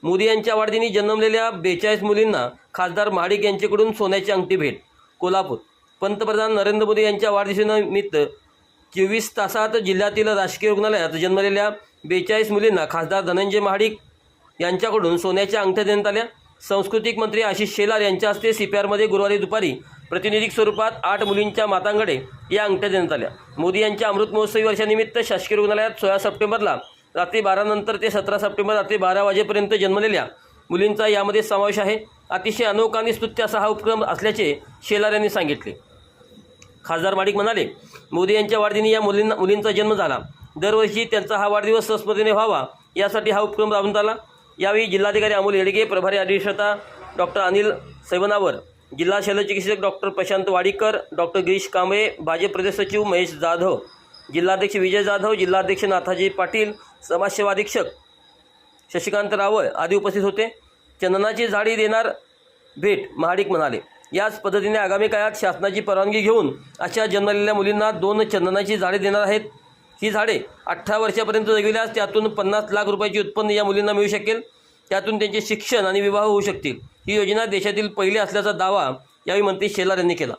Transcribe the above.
मोदी यांच्या वाढदिनी जन्मलेल्या 42 मुलींना खासदार महाडिक यांच्याकडून सोन्याची अंगठी भेट. कोल्हापूर. पंतप्रधान नरेंद्र मोदी यांच्या वाढदिवसानिमित्त 24 तासात जिल्ह्यातील राजकीय रुग्णालयात जन्मलेल्या 42 मुलींना खासदार धनंजय महाडिक यांच्याकडून सोन्याच्या अंगठ्या देण्यात आल्या. सांस्कृतिक मंत्री आशिष शेलार यांच्या हस्ते CPRमध्ये गुरुवारी दुपारी प्रातिनिधिक स्वरूपात 8 मुलींच्या मातांकडे या अंगठ्या देण्यात आल्या. मोदी यांच्या अमृत महोत्सवी वर्षानिमित्त शासकीय रुग्णालयात 16 सप्टेंबरला रात्री 12 नंतर ते 17 सप्टेंबर रात्री 12 वाजेपर्यंत जन्मलेल्या मुलींचा यामध्ये समावेश आहे. अतिशय अनोखा आणि स्तुत्य असा हा उपक्रम असल्याचे शेलार यांनी सांगितले. खासदार महाडिक म्हणाले, मोदी यांच्या वाढदिनी या मुलींचा जन्म झाला. दरवर्षी त्यांचा हा वाढदिवस सहस्मृतीने व्हावा यासाठी हा उपक्रम राबवण्यात आला. यावेळी जिल्हाधिकारी अमोल येडगे, प्रभारी अधिष्ठाता डॉक्टर अनिल सैवनावर, जिल्हा शल्यचिकित्सक डॉक्टर प्रशांत वाडीकर, डॉक्टर गिरीश कांबळे, भाजप प्रदेश सचिव महेश जाधव, जिल्हाध्यक्ष विजय जाधव, जिल्हाध्यक्ष नाथाजी पाटील, समाजसेवा अधीक्षक शशिकांत रावळ आदी उपस्थित होते. चंदनाची झाडी देणार भेट. महाडिक म्हणाले, याच पद्धतीने आगामी काळात शासनाची परवानगी घेऊन अशा जन्मलेल्या मुलींना 2 चंदनाची झाडे देणार आहेत. ही झाडे 18 वर्षापर्यंत जगविल्यास त्यातून 50 लाख रुपयाचे उत्पन्न या मुलींना मिळू शकेल. त्यातून त्यांचे शिक्षण आणि विवाह होऊ शकतील. ही योजना देशातील पहिली असल्याचा दावा यावेळी मंत्री शेलार यांनी केला.